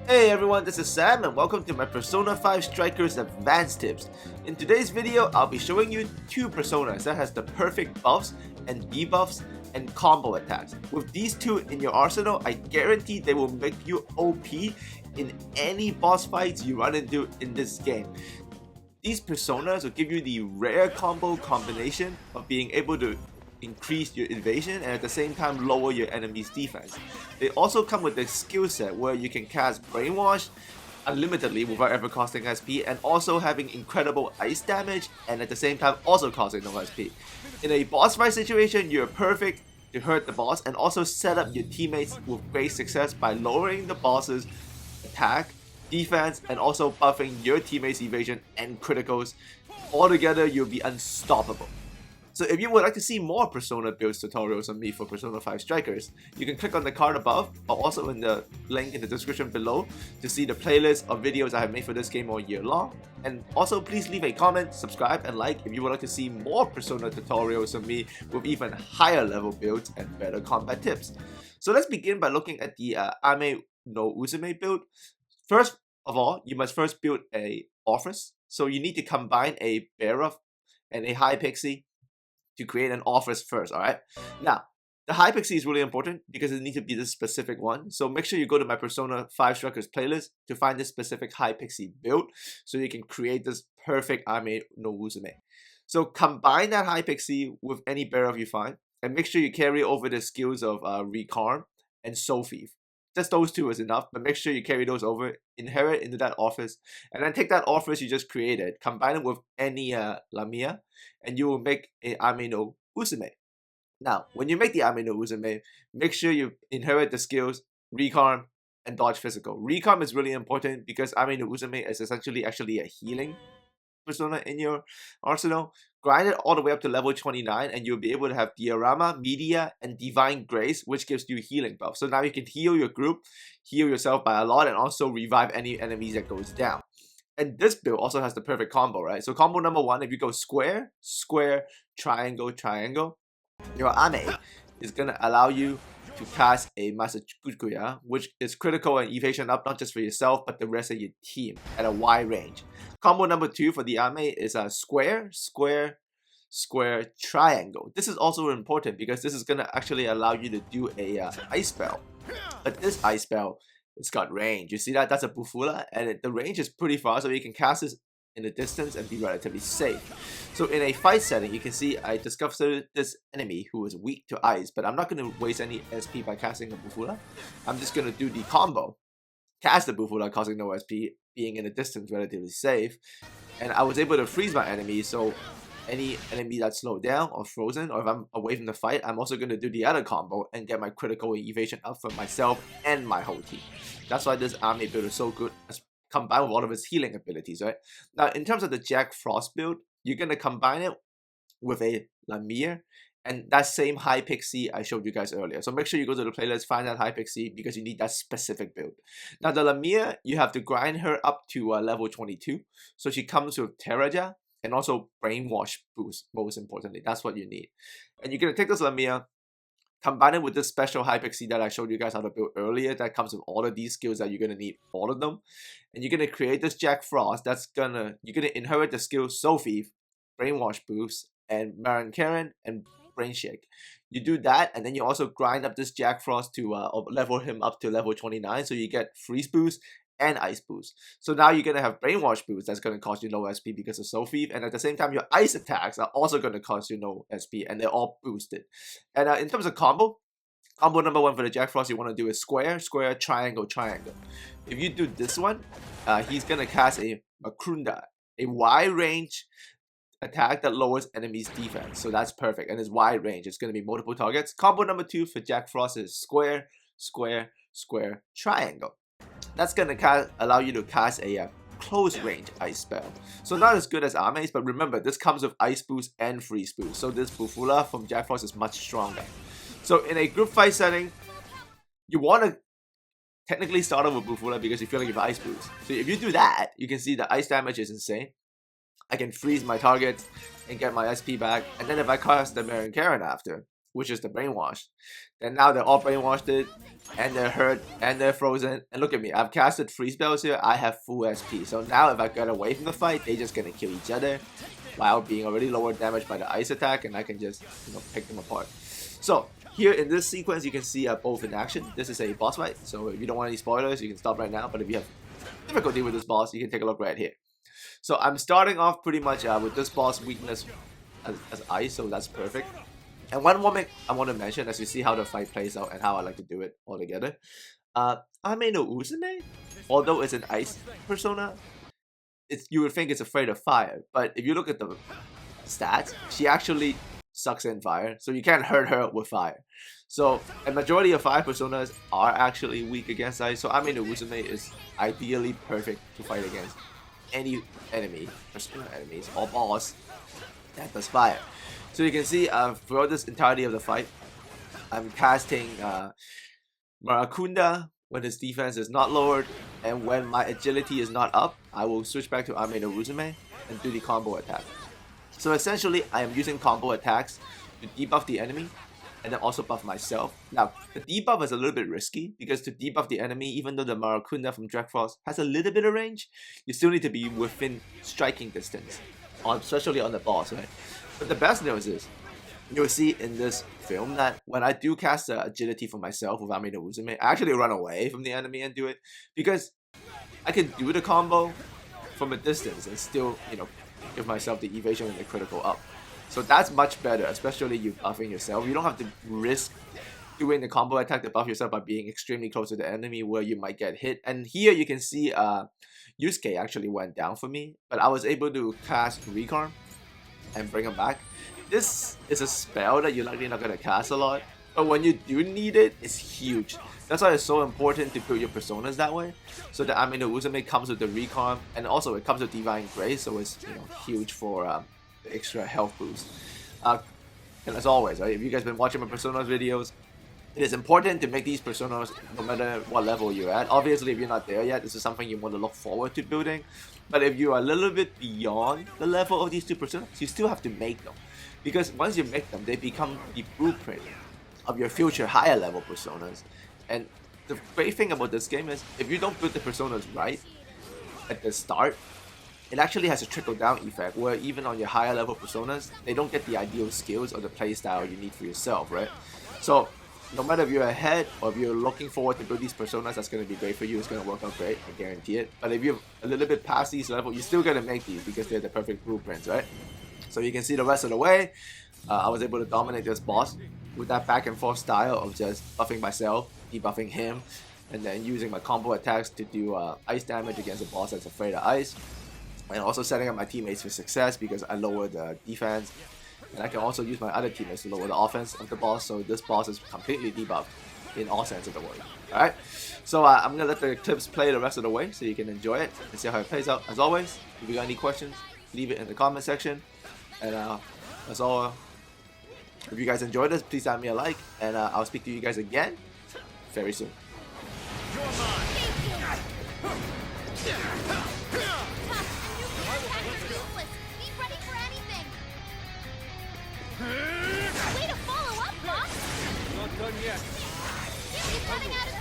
Hey everyone, this is Sam and welcome to my Persona 5 Strikers Advanced Tips. In today's video, I'll be showing you two personas that has the perfect buffs and debuffs and combo attacks. With these two in your arsenal, I guarantee they will make you OP in any boss fights you run into in this game. These personas will give you the rare combo combination of being able to increase your evasion and at the same time lower your enemy's defense. They also come with a skill set where you can cast Brainwash unlimitedly without ever costing SP and also having incredible ice damage and at the same time also costing no SP. In a boss fight situation, you're perfect to hurt the boss and also set up your teammates with great success by lowering the boss's attack, defense, and also buffing your teammates' evasion and criticals. Altogether, you'll be unstoppable. So if you would like to see more Persona builds tutorials on me for Persona 5 Strikers, you can click on the card above or also in the link in the description below to see the playlist of videos I have made for this game all year long. And also please leave a comment, subscribe, and like if you would like to see more Persona tutorials on me with even higher level builds and better combat tips. So let's begin by looking at the Ame no Uzume build. First of all, you must first build a Orpheus. So you need to combine a Bearov and a High Pixie to create an Orpheus first, alright? Now, the High Pixie is really important because it needs to be this specific one. So make sure you go to my Persona 5 Strikers playlist to find this specific High Pixie build so you can create this perfect Ame no Uzume. So combine that High Pixie with any Bearov you find and make sure you carry over the skills of Recarm and Soul Thief. Just those two is enough, but make sure you carry those over, inherit into that Orpheus, and then take that Orpheus you just created, combine it with any Lamia, and you will make a Ame no Uzume. Now, when you make the Ame no Uzume, make sure you inherit the skills Recarm and Dodge Physical. Recarm is really important because Ame no Uzume is essentially actually a healing persona in your arsenal. Grind it all the way up to level 29 and you'll be able to have Diorama, Media, and Divine Grace, which gives you healing buff. So now you can heal your group, heal yourself by a lot, and also revive any enemies that goes down. And this build also has the perfect combo, right? So combo number one, if you go square, square, triangle, triangle, your Ame is going to allow you to cast a Masakukuya, which is critical and evasion up not just for yourself but the rest of your team at a wide range. Combo number two for the Ame is a square, square, square, triangle. This is also important because this is going to actually allow you to do a ice spell. But this ice spell, it's got range. You see that? That's a Bufula, and the range is pretty far, so you can cast this in the distance and be relatively safe. So in a fight setting, you can see I discovered this enemy who is weak to ice, but I'm not going to waste any SP by casting a Bufula. I'm just going to do the combo. Cast the Bufula causing no SP, being in the distance relatively safe, and I was able to freeze my enemy, so any enemy that's slowed down or frozen, or if I'm away from the fight, I'm also going to do the other combo and get my critical evasion up for myself and my whole team. That's why this Ame build is so good, combined with all of his healing abilities, right? Now, in terms of the Jack Frost build, you're going to combine it with a Lamia and that same High Pixie I showed you guys earlier. So make sure you go to the playlist, find that High Pixie because you need that specific build. Now, the Lamia, you have to grind her up to level 22. So she comes with Terraja and also Brainwash boost, most importantly. That's what you need. And you're going to take this Lamia, combine it with this special High Pixie that I showed you guys how to build earlier that comes with all of these skills that you're going to need, all of them. And you're going to create this Jack Frost you're going to inherit the skills Soul Thief, Brainwash Boost, and Marin Karen, and Brain Shake. You do that, and then you also grind up this Jack Frost to level him up to level 29, so you get Freeze Boost and Ice Boost. So now you're going to have Brainwash Boost that's going to cost you no SP because of Soul Thief, and at the same time your Ice attacks are also going to cost you no SP, and they're all boosted. And in terms of combo number one for the Jack Frost you want to do is square, square, triangle, triangle. If you do this one, he's going to cast a Makrunda, a wide range attack that lowers enemies' defense. So that's perfect, and it's wide range. It's going to be multiple targets. Combo number two for Jack Frost is square, square, square, triangle. That's going to allow you to cast a close range ice spell. So not as good as Ame's, but remember this comes with Ice Boost and Freeze Boost. So this Bufula from Jack Frost is much stronger. So in a group fight setting, you want to technically start off with Bufula because you feel like you have Ice Boost. So if you do that, you can see the ice damage is insane. I can freeze my targets and get my SP back, and then if I cast the Marin Karen after, which is the brainwash. And now they're all brainwashed, and they're hurt, and they're frozen. And look at me, I've casted 3 spells here, I have full SP. So now if I get away from the fight, they're just gonna kill each other while being already lower damage by the ice attack, and I can just, you know, pick them apart. So here in this sequence, you can see both in action. This is a boss fight, so if you don't want any spoilers, you can stop right now. But if you have difficulty with this boss, you can take a look right here. So I'm starting off pretty much with this boss weakness as ice, so that's perfect. And one moment I want to mention, as you see how the fight plays out and how I like to do it all together. Ame no Uzume, although it's an ice persona, you would think it's afraid of fire, but if you look at the stats, she actually sucks in fire, so you can't hurt her with fire. So a majority of fire personas are actually weak against ice, so Ame no Uzume is ideally perfect to fight against any enemy, persona enemies, or boss that does fire. So you can see throughout this entirety of the fight, I'm casting Marakunda when his defense is not lowered, and when my agility is not up, I will switch back to Ame no Uzume and do the combo attack. So essentially, I am using combo attacks to debuff the enemy and then also buff myself. Now, the debuff is a little bit risky because to debuff the enemy, even though the Marakunda from Dragfrost has a little bit of range, you still need to be within striking distance, especially on the boss, right? But the best news is, you'll see in this film that when I do cast the agility for myself with Ame no Uzume, I actually run away from the enemy and do it because I can do the combo from a distance and still, you know, give myself the evasion and the critical up. So that's much better, especially you buffing yourself. You don't have to risk doing the combo attack to buff yourself by being extremely close to the enemy where you might get hit. And here you can see Yusuke actually went down for me, but I was able to cast Recon and bring him back. This is a spell that you're likely not going to cast a lot, but when you do need it, it's huge. That's why it's so important to build your personas that way. So the Ame no Uzume comes with the Recon, and also it comes with Divine Grace, so it's, you know, huge for the extra health boost. And as always, right, if you guys been watching my personas videos, it is important to make these personas no matter what level you're at. Obviously, if you're not there yet, this is something you want to look forward to building. But if you are a little bit beyond the level of these two personas, you still have to make them. Because once you make them, they become the blueprint of your future higher level personas. And the great thing about this game is, if you don't build the personas right at the start, it actually has a trickle-down effect where even on your higher level personas, they don't get the ideal skills or the playstyle you need for yourself, right? So no matter if you're ahead or if you're looking forward to build these personas, that's going to be great for you. It's going to work out great, I guarantee it. But if you're a little bit past these levels, you're still going to make these because they're the perfect blueprints, right? So you can see the rest of the way, I was able to dominate this boss with that back and forth style of just buffing myself, debuffing him, and then using my combo attacks to do ice damage against a boss that's afraid of ice. And also setting up my teammates for success because I lowered the defense. And I can also use my other teammates to lower the offense of the boss, so this boss is completely debuffed in all sense of the word. Alright, so I'm going to let the clips play the rest of the way so you can enjoy it and see how it plays out. As always, if you got any questions, leave it in the comment section. And that's all. If you guys enjoyed this, please add me a like, and I'll speak to you guys again very soon. Way to follow up, boss! Not done yet. He's running out of